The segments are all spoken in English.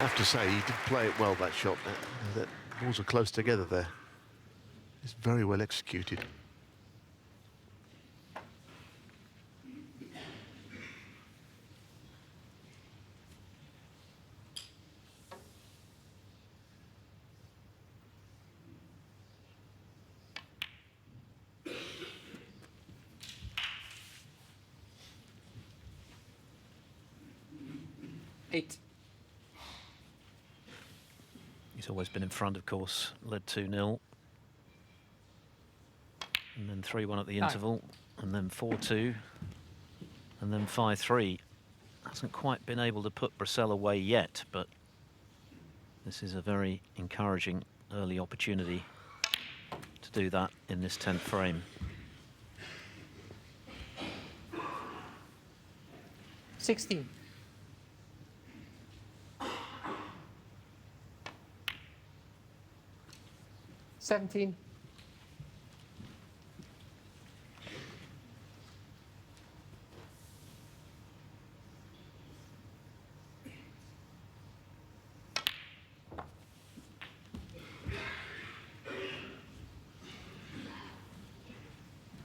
have to say, he did play it well, that shot. The balls are close together there. It's very well executed. He's always been in front, of course, led 2-0. And then 3-1 at the interval, and then 4-2, and then 5-3. Hasn't quite been able to put Brissell away yet, but this is a very encouraging early opportunity to do that in this 10th frame. 16. 17.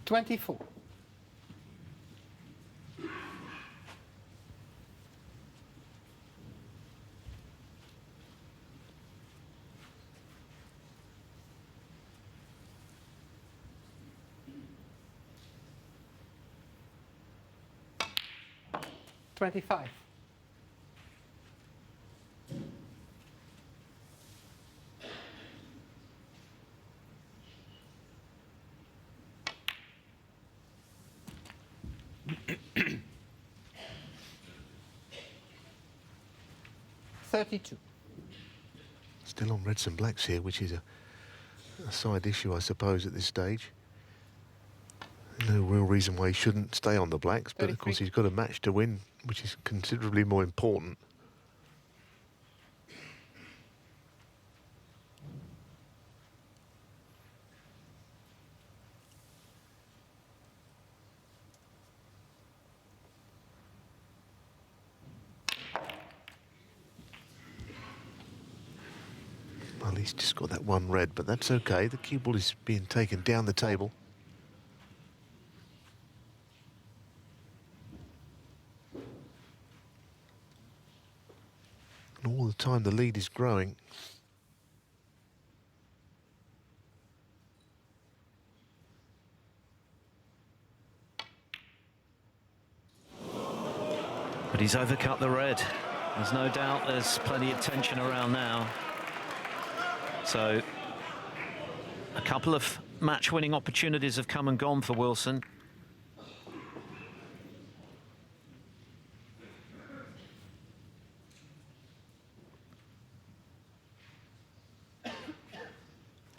24. 25. 32. Still on reds and blacks here, which is a side issue, I suppose, at this stage. No real reason why he shouldn't stay on the blacks, but 33. of course he's got a match to win, which is considerably more important. Well, he's just got that one red, but that's okay. The cue ball is being taken down the table. And all the time the lead is growing. But he's overcut the red. There's no doubt there's plenty of tension around now. So a couple of match-winning opportunities have come and gone for Wilson.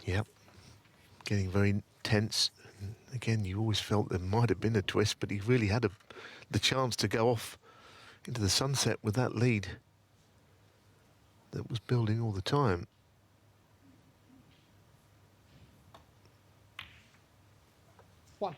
Yep, getting very tense. And again, you always felt there might have been a twist, but he really had the chance to go off into the sunset with that lead that was building all the time. One.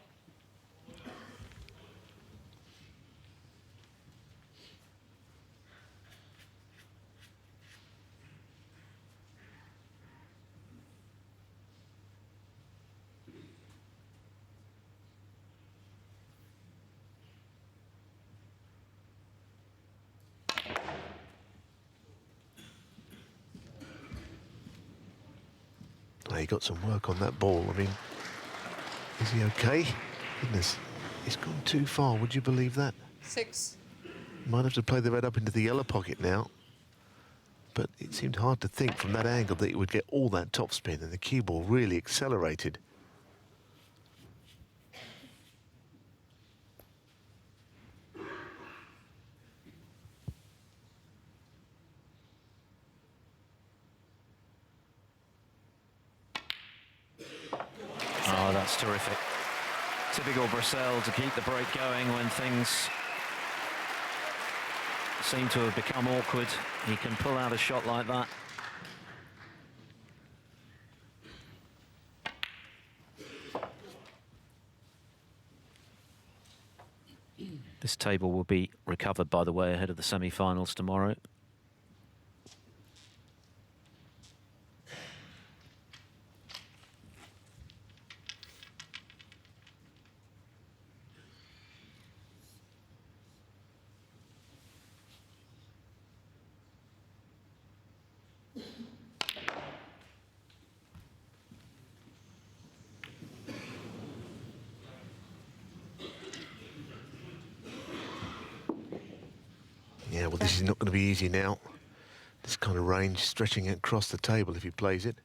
Oh, he got some work on that ball. I mean, is he okay? Goodness, he's gone too far. Would you believe that? 6. Might have to play the red up into the yellow pocket now. But it seemed hard to think from that angle that he would get all that topspin, and the cue ball really accelerated. Oh, that's terrific. Typical Brissell to keep the break going when things seem to have become awkward. He can pull out a shot like that. This table will be recovered, by the way, ahead of the semi-finals tomorrow. Yeah, well, this is not going to be easy now. This kind of range stretching across the table if he plays it.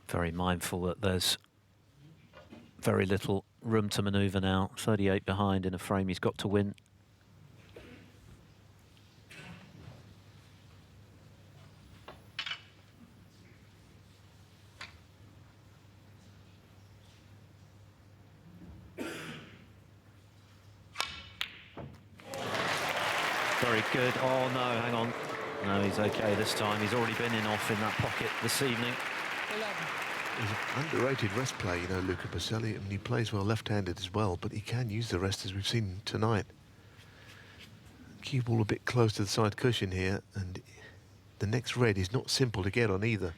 Very mindful that there's very little room to manoeuvre now. 38 behind in a frame he's got to win. Very good. Oh no, hang on. No, he's okay this time. He's already been in off in that pocket this evening. 11. He's an underrated rest player, you know, Luca Baselli. I mean, he plays well left-handed as well, but he can use the rest as we've seen tonight. Cue ball a bit close to the side cushion here, and the next red is not simple to get on either.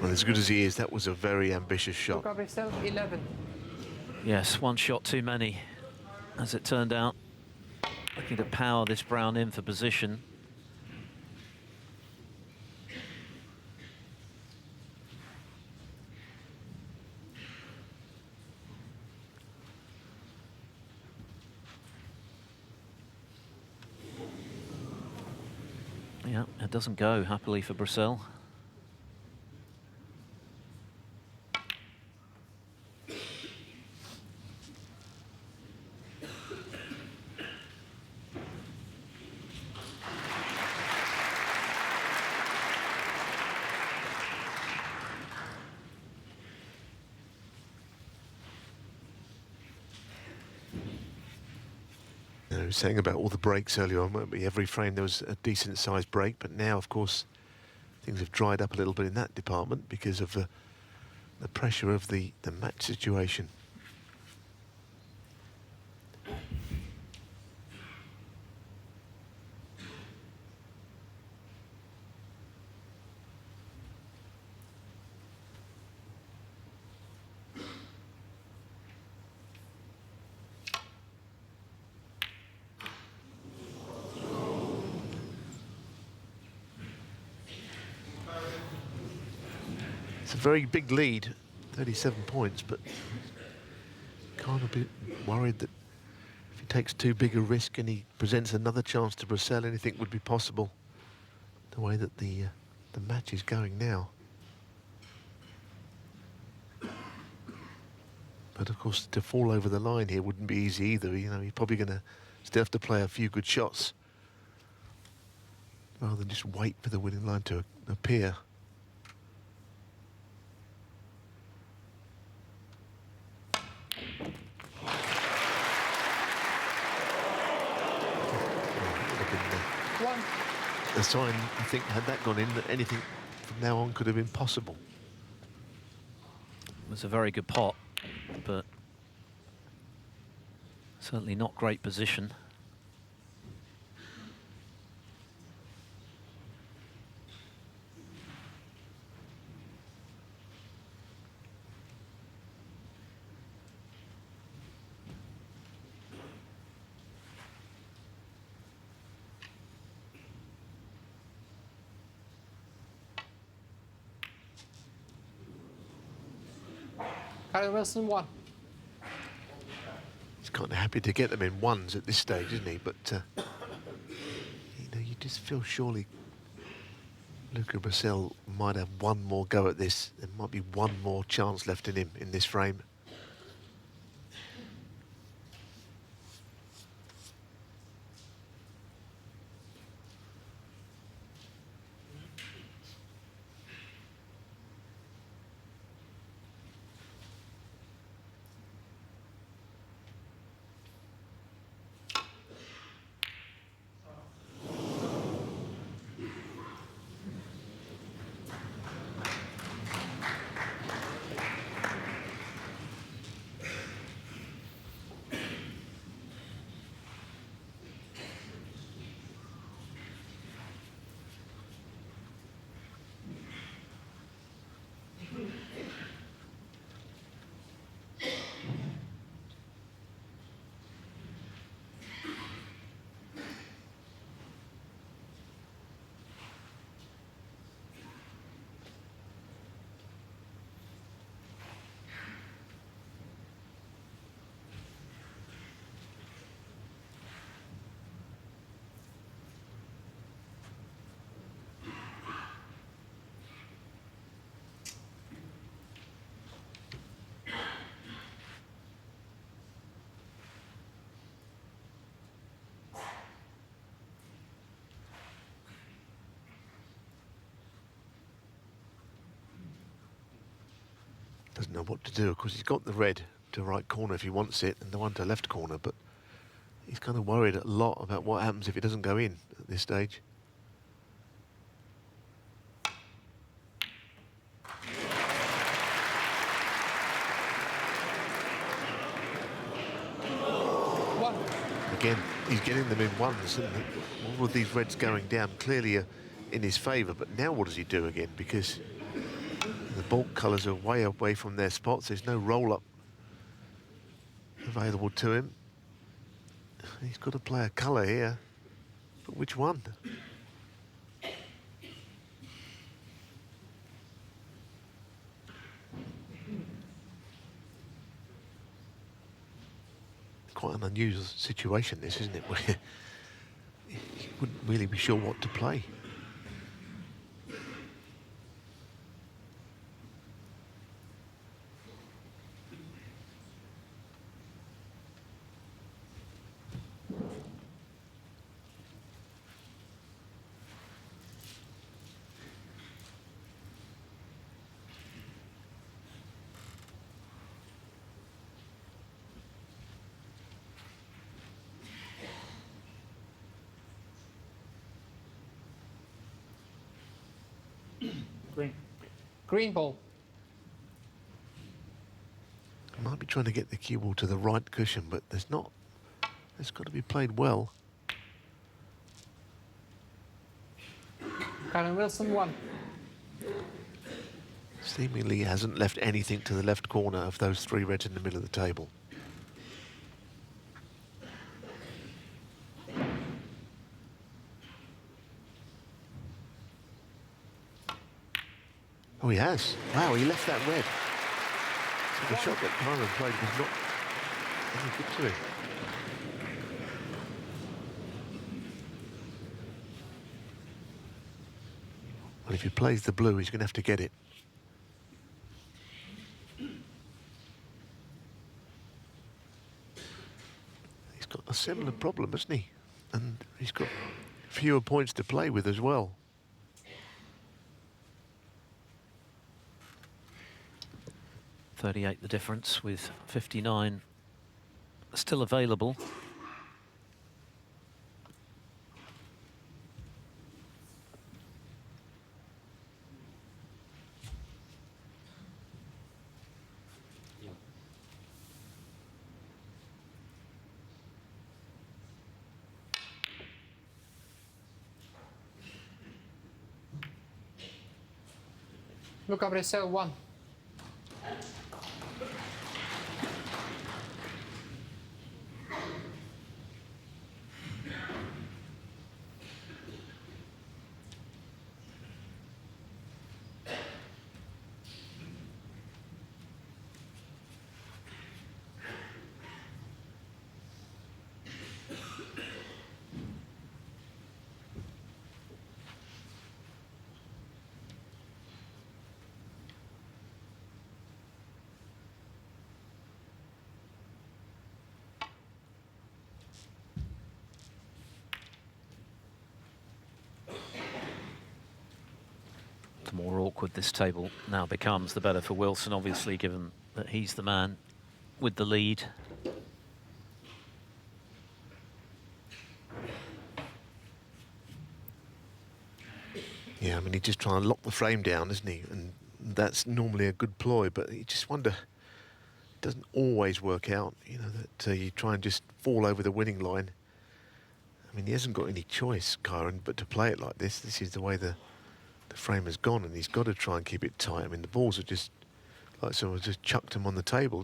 Well, as good as he is, that was a very ambitious shot. Luca Brissell, 11. Yes, one shot too many, as it turned out. Looking to power this brown in for position. Yeah, it doesn't go happily for Brissell. I was saying about all the breaks earlier on, won't we? Every frame there was a decent sized break, but now, of course, things have dried up a little bit in that department because of the pressure of the match situation. It's a very big lead, 37 points, but kind of a bit worried that if he takes too big a risk and he presents another chance to Brissell, anything would be possible. The way that the match is going now. But of course, to fall over the line here wouldn't be easy either. You know, he's probably going to still have to play a few good shots rather than just wait for the winning line to appear. The sign, I think, had that gone in, that anything from now on could have been possible. It was a very good pot, but certainly not great position. Kyren Wilson, 1. He's kind of happy to get them in ones at this stage, isn't he? But, you know, you just feel surely Luca Brissell might have one more go at this. There might be one more chance left in him in this frame. know what to do. Of course, he's got the red to right corner if he wants it, and the one to left corner, but he's kind of worried a lot about what happens if it doesn't go in at this stage. One. Again, he's getting them in ones, and all of these reds going down clearly are in his favour, but now what does he do again? Because the bulk colours are way away from their spots. There's no roll-up available to him. He's got to play a colour here, but which one? Quite an unusual situation, this, isn't it? Where you wouldn't really be sure what to play. Green. Green ball. I might be trying to get the cue ball to the right cushion, but there's not. It's got to be played well. Kyren Wilson, 1. Seemingly hasn't left anything to the left corner of those three reds in the middle of the table. Oh, he has. Wow, he left that red. So the shot that Kyren played was not any good to him. Well, if he plays the blue, he's going to have to get it. He's got a similar problem, hasn't he? And he's got fewer points to play with as well. .38 the difference, with 59 still available. Luca, 1. The more awkward this table now becomes, the better for Wilson, obviously, given that he's the man with the lead. Yeah, I mean, he's just trying to lock the frame down, isn't he? And that's normally a good ploy, but you just wonder, it doesn't always work out, you know, that you try and just fall over the winning line. I mean, he hasn't got any choice, Kyren, but to play it like this. This is the way the frame has gone, and he's got to try and keep it tight. I mean, the balls are just like someone just chucked them on the table.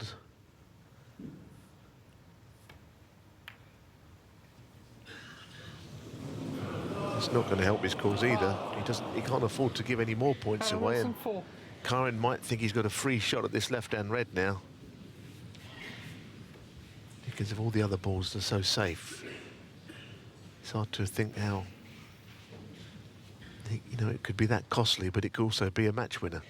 It's not going to help his cause either. He can't afford to give any more points Kyren away. Wilson, And 4. Kyren might think he's got a free shot at this left-hand red now, because of all the other balls that are so safe. It's hard to think how, you know, it could be that costly, but it could also be a match winner.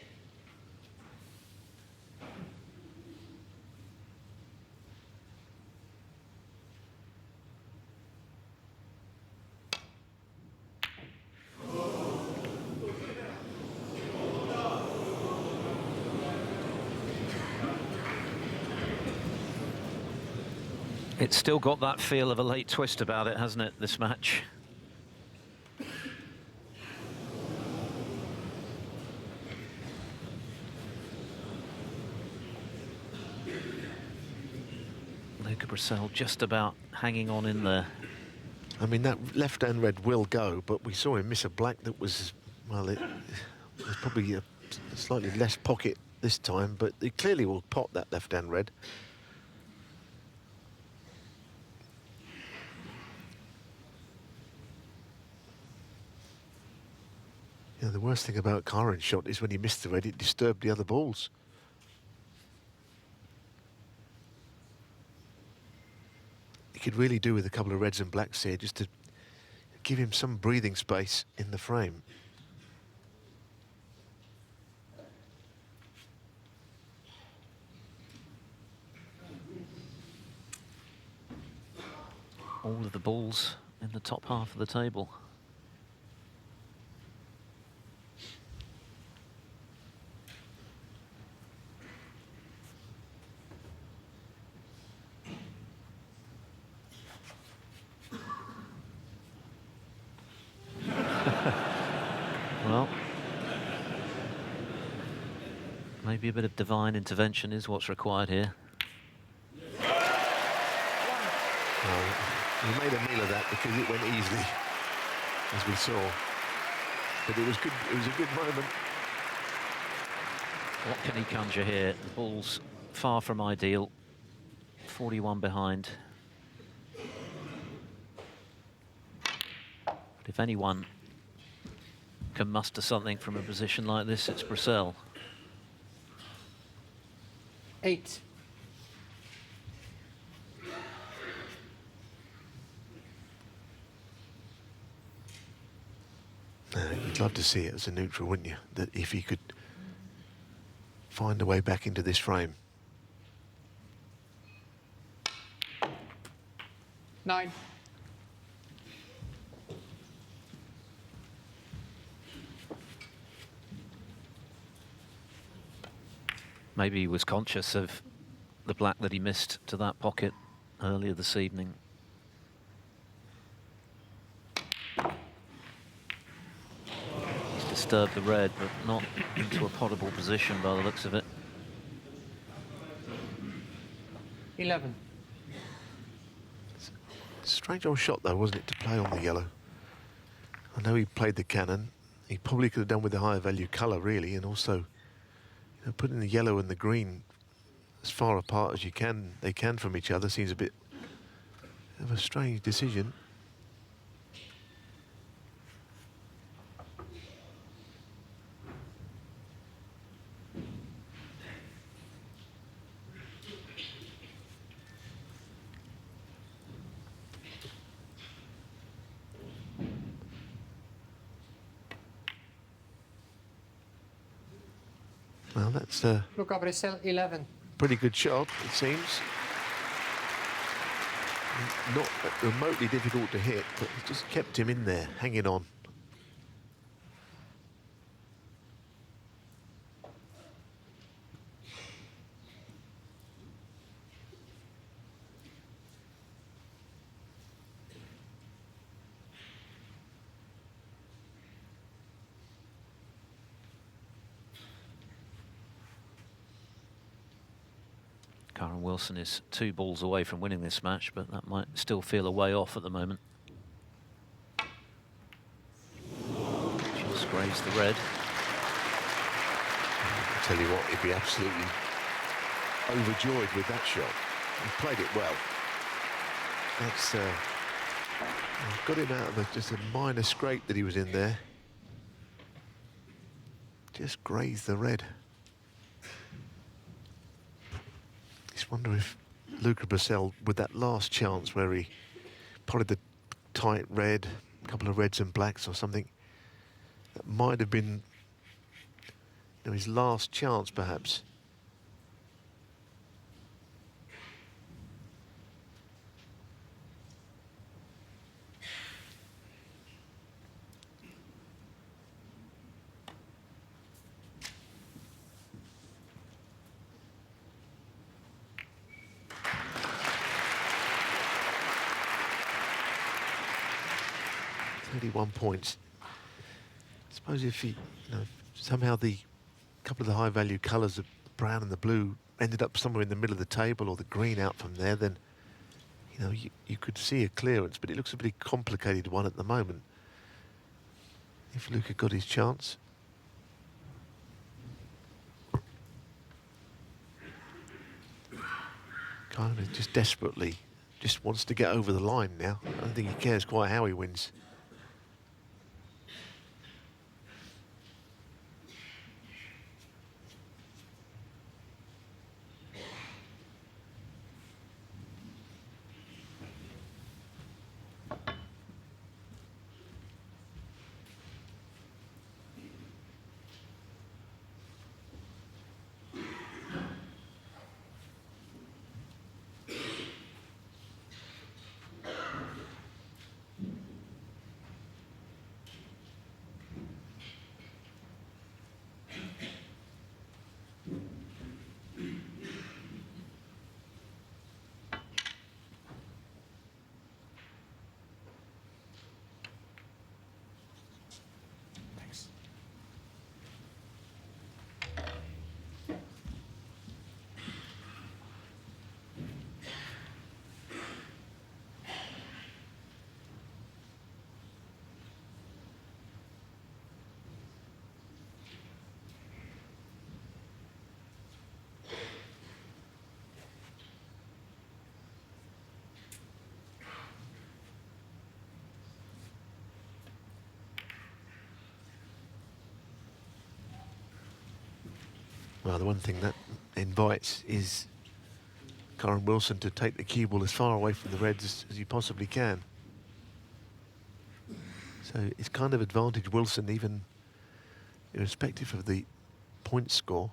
It's still got that feel of a late twist about it, hasn't it, this match? Luca Brissell just about hanging on in there. I mean, that left-hand red will go, but we saw him miss a black that was, well, it was probably a slightly less pocket this time, but it clearly will pot that left-hand red. You know, the worst thing about Kyren's shot is when he missed the red, it disturbed the other balls. He could really do with a couple of reds and blacks here just to give him some breathing space in the frame. All of the balls in the top half of the table. Well, maybe a bit of divine intervention is what's required here. Well, he made a meal of that because it went easily, as we saw. But it was good. It was a good moment. What can he conjure here? The ball's far from ideal. 41 behind. But if anyone can muster something from a position like this, it's Brissell. 8. You'd love to see it as a neutral, wouldn't you? That if he could find a way back into this frame. 9. Maybe he was conscious of the black that he missed to that pocket earlier this evening. He's disturbed the red, but not into a potable position by the looks of it. 11. Strange old shot though, wasn't it, to play on the yellow? I know he played the cannon. He probably could have done with a higher value colour really, and also, you know, putting the yellow and the green as far apart as they can from each other seems a bit of a strange decision. Well, that's a Luca Brissell, 11. pretty good shot, it seems. Not remotely difficult to hit, but it just kept him in there, hanging on. Kyren Wilson is 2 balls away from winning this match, but that might still feel a way off at the moment. Just grazed the red. I tell you what, he'd be absolutely overjoyed with that shot. He played it well. That's got him out of just a minor scrape that he was in there. Just grazed the red. Just wonder if Luca Brissell, with that last chance where he potted the tight red, a couple of reds and blacks or something, that might have been, you know, his last chance perhaps. 31 points. I suppose if he, you know, somehow the couple of the high value colours, the brown and the blue, ended up somewhere in the middle of the table, or the green out from there, then, you know, you could see a clearance, but it looks a pretty complicated one at the moment. If Luca got his chance. Kyren just desperately just wants to get over the line now. I don't think he cares quite how he wins. Well, the one thing that invites is Kyren Wilson to take the cue ball as far away from the reds as you possibly can. So it's kind of advantage Wilson, even irrespective of the point score.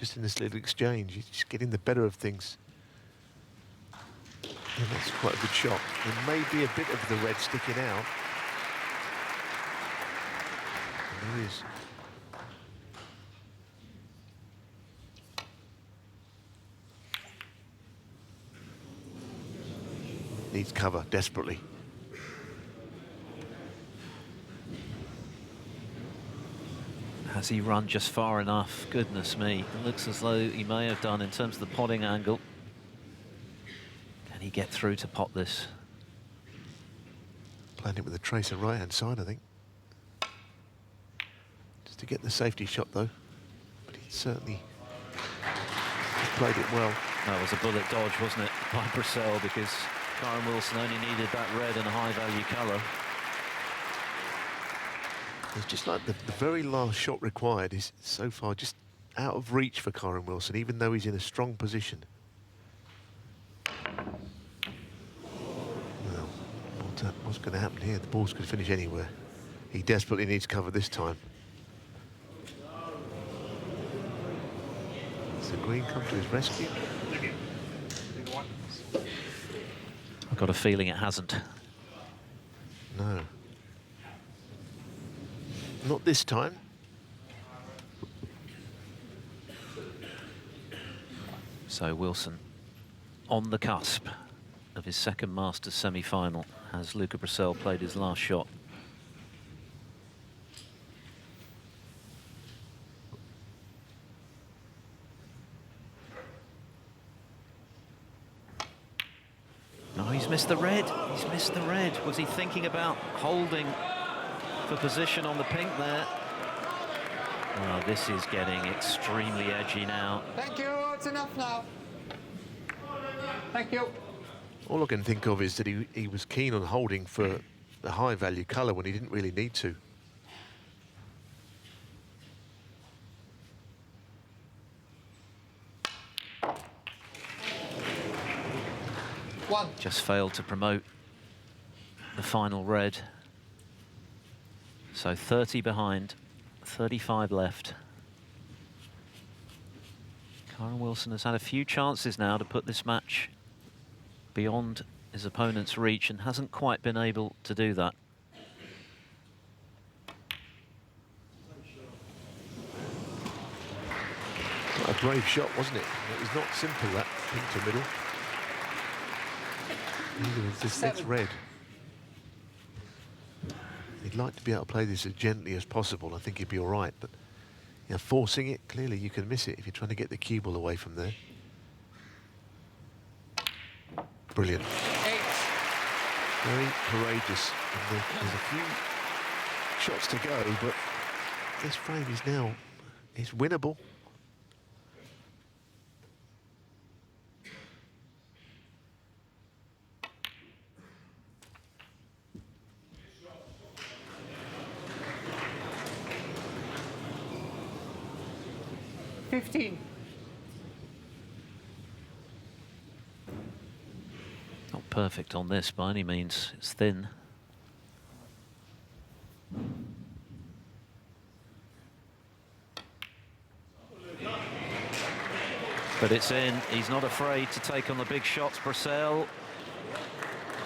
Just in this little exchange, he's just getting the better of things. And that's quite a good shot. There may be a bit of the red sticking out. And there is. Needs cover desperately. Has he run just far enough? Goodness me. It looks as though he may have done in terms of the potting angle. Can he get through to pot this? Playing it with a tracer right hand side, I think. Just to get the safety shot though. But he certainly played it well. That was a bullet dodge, wasn't it, by Brissell, because Kyren Wilson only needed that red and a high value colour. It's just like the very last shot required is so far just out of reach for Kyren Wilson, even though he's in a strong position. Well, what's going to happen here? The ball's going to finish anywhere. He desperately needs cover this time. Does the green come to his rescue? I've got a feeling it hasn't. No. Not this time. So Wilson on the cusp of his second Masters semi-final. Has Luca Brissell played his last shot? No, he's missed the red. He's missed the red. Was he thinking about holding for position on the pink there? Oh, this is getting extremely edgy now. Thank you, it's enough now. Thank you. All I can think of is that he was keen on holding for the high value colour when he didn't really need to. One. Just failed to promote the final red. So 30 behind, 35 left. Kyren Wilson has had a few chances now to put this match beyond his opponent's reach and hasn't quite been able to do that. What a brave shot, wasn't it? It was not simple, that pink to middle. Neither was this next red. He'd like to be able to play this as gently as possible. I think he'd be all right, but you know, forcing it, clearly you can miss it if you're trying to get the cue ball away from there. Brilliant. 8. Very courageous. And there's a few shots to go, but this frame is winnable. Not perfect on this by any means. It's thin. But it's in. He's not afraid to take on the big shots, Brissell.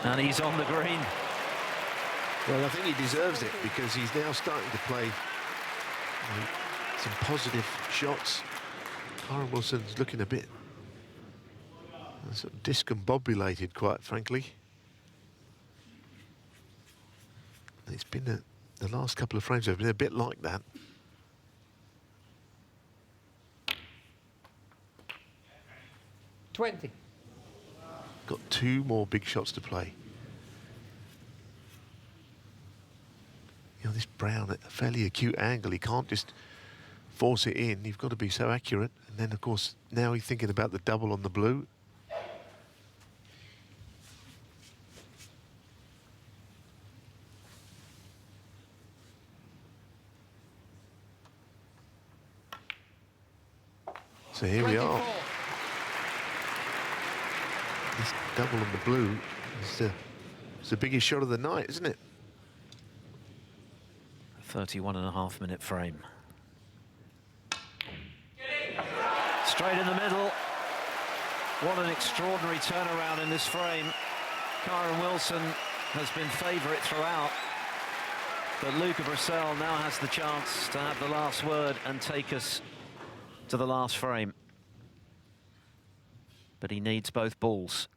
And he's on the green. Well, I think he deserves it because he's now starting to play some positive shots. Kyren Wilson's looking a bit sort of discombobulated, quite frankly. It's been the last couple of frames have been a bit like that. Got 2 more big shots to play. You know, this Brown at a fairly acute angle, he can't just force it in. You've got to be so accurate. And then, of course, now he's thinking about the double on the blue. So here we are. This double on the blue is the biggest shot of the night, isn't it? 31.5-minute frame. Straight in the middle. What an extraordinary turnaround in this frame. Kyren Wilson has been favourite throughout, but Luca Brissell now has the chance to have the last word and take us to the last frame. But he needs both balls.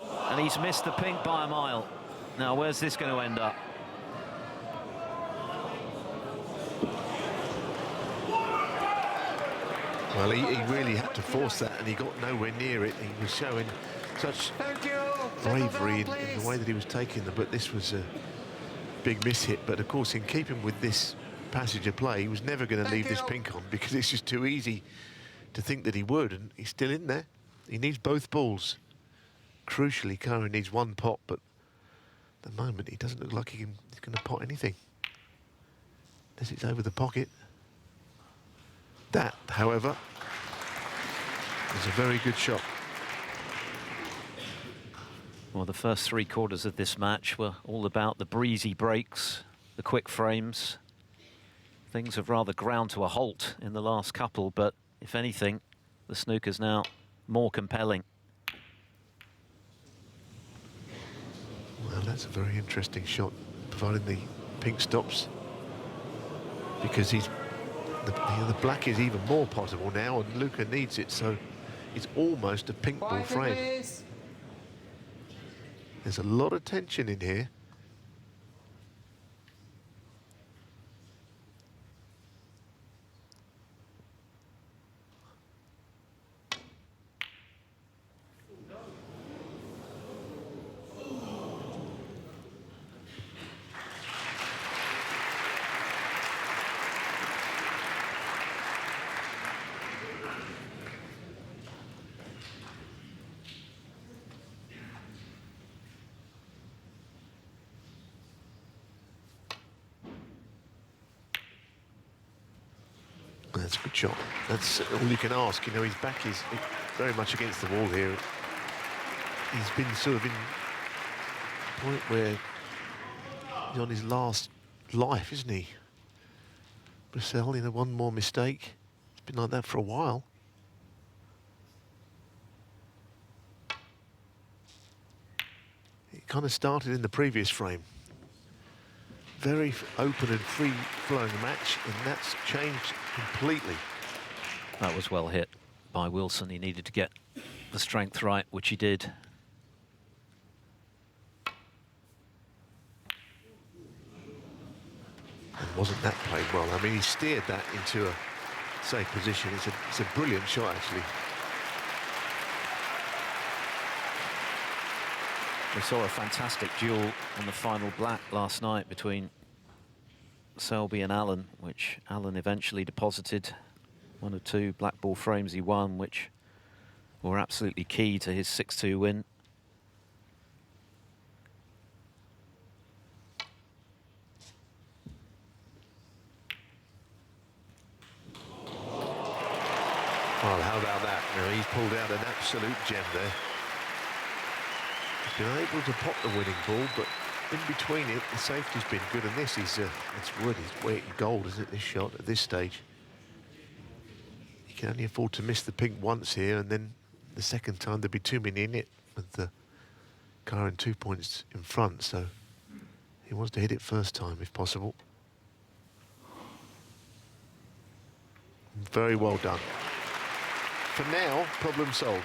And he's missed the pink by a mile. Now, where's this going to end up? Well, he really had to force that, and he got nowhere near it. He was showing such bravery in the way that he was taking them, but this was a big miss hit. But of course, in keeping with this passage of play, he was never going to leave this pink on because it's just too easy to think that he would, and he's still in there. He needs both balls. Crucially, Kyren needs 1 pot, but at the moment he doesn't look like he's going to pot anything. Unless it's over the pocket. That, however, is a very good shot. Well, the first 3 quarters of this match were all about the breezy breaks, the quick frames. Things have rather ground to a halt in the last couple, but if anything, the snooker's now more compelling. Well, that's a very interesting shot, providing the pink stops, because the black is even more possible now, and Luca needs it, so it's almost a pink ball frame. There's a lot of tension in here. That's a good shot. That's all you can ask. You know, his back is very much against the wall here. He's been sort of in a point where he's on his last life, isn't he? Brissell, you know, 1 more mistake. It's been like that for a while. It kind of started in the previous frame. Very open and free-flowing match, and that's changed completely. That was well hit by Wilson. He needed to get the strength right, which he did. wasn't that played well? I mean, he steered that into a safe position. It's a brilliant shot, actually. We saw a fantastic duel on the final black last night between Selby and Allen, which Allen eventually deposited. One of two black ball frames he won, which were absolutely key to his 6-2 win. Well, how about that? You know, he's pulled out an absolute gem there. He's been able to pop the winning ball, but in between it, the safety's been good. And this is, it's worth his weight in gold, isn't it, this shot at this stage? You can only afford to miss the pink once here, and then the second time there'd be too many in it with the Kyren 2 points in front, so he wants to hit it first time if possible. Very well done. For now, problem solved.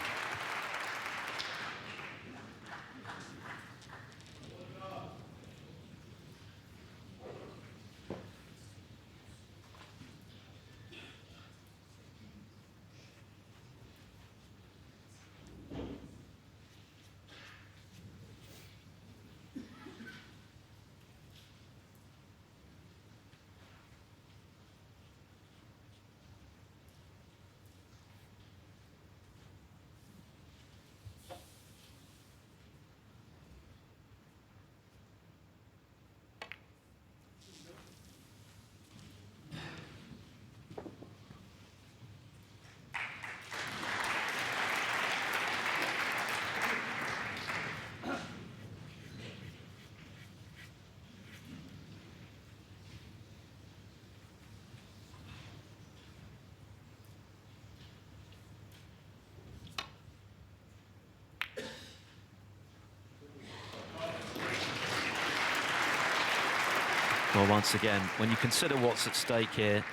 Well, once again, when you consider what's at stake here,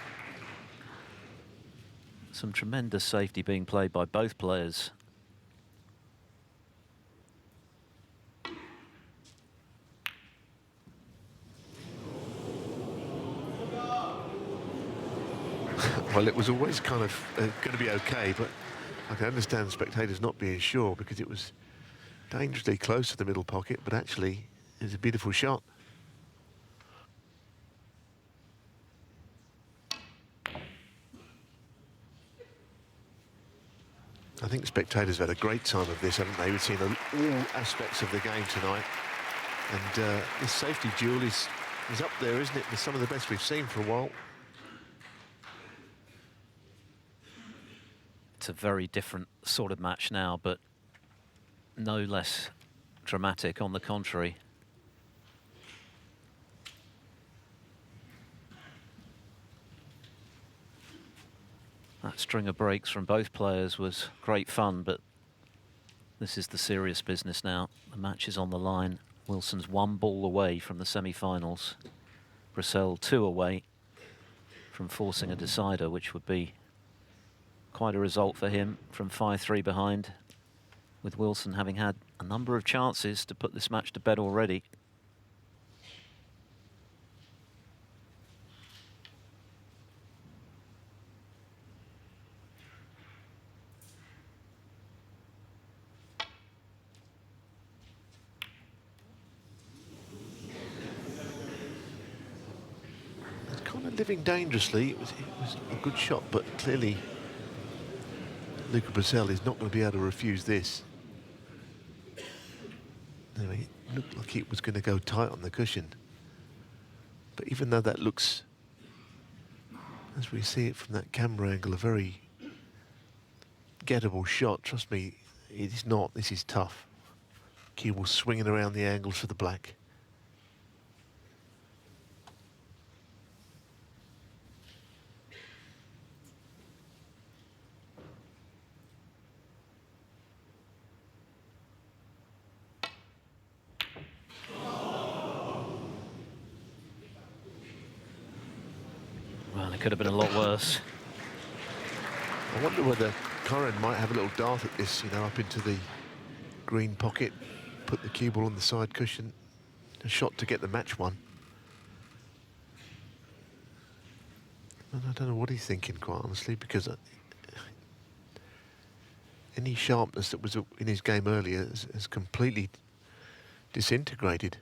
some tremendous safety being played by both players. Well, it was always kind of going to be okay, but I can understand spectators not being sure because it was dangerously close to the middle pocket, but actually it was a beautiful shot. I think the spectators have had a great time of this, haven't they? We've seen all aspects of the game tonight. And this safety duel is up there, isn't it? With some of the best we've seen for a while. It's a very different sort of match now, but no less dramatic, on the contrary. That string of breaks from both players was great fun, but this is the serious business now. The match is on the line. Wilson's 1 ball away from the semi-finals. Brissell 2 away from forcing a decider, which would be quite a result for him from 5-3 behind, with Wilson having had a number of chances to put this match to bed already. Kind of living dangerously. It was a good shot, but clearly Luca Brissell is not going to be able to refuse this. Anyway, it looked like it was going to go tight on the cushion. But even though that looks, as we see it from that camera angle, a very gettable shot, trust me, it is not. This is tough. Cue ball swinging around the angles for the black. Well, it could have been a lot worse. I wonder whether Kyren might have a little dart at this, you know, up into the green pocket, put the cue ball on the side cushion, a shot to get the match one. And I don't know what he's thinking, quite honestly, because any sharpness that was in his game earlier has completely disintegrated.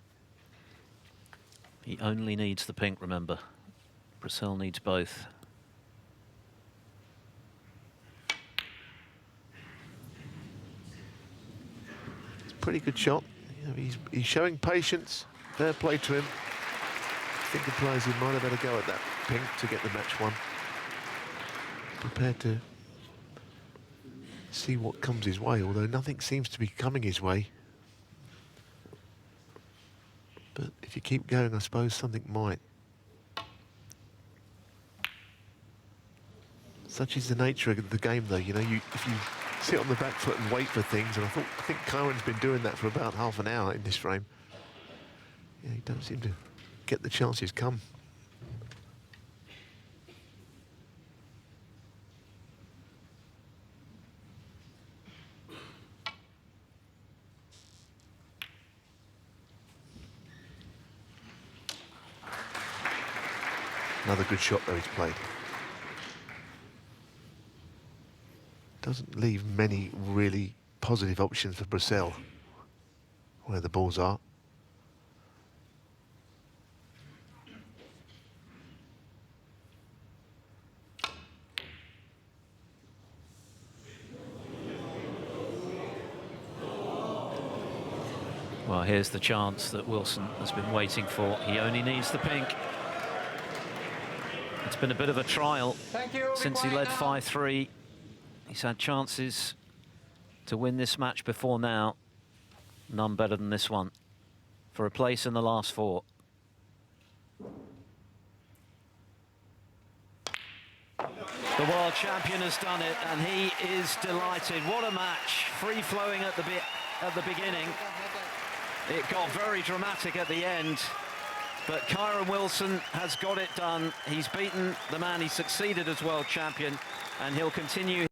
He only needs the pink, remember. Brissell needs both. It's a pretty good shot. You know, he's showing patience. Fair play to him. I think the players who might have had a go at that pink to get the match won. Prepared to see what comes his way, although nothing seems to be coming his way. But if you keep going, I suppose something might. Such is the nature of the game, though. You know, if you sit on the back foot and wait for things, and I think Kyren's been doing that for about half an hour in this frame. Yeah, he don't seem to get the chances come. Another good shot, though, he's played. Doesn't leave many really positive options for Brissell, where the balls are. Well, here's the chance that Wilson has been waiting for. He only needs the pink. It's been a bit of a trial since he led 5-3. He's had chances to win this match before now. None better than this one for a place in the last four. The world champion has done it, and he is delighted. What a match! Free-flowing at the beginning. It got very dramatic at the end, but Kyren Wilson has got it done. He's beaten the man he succeeded as world champion, and he'll continue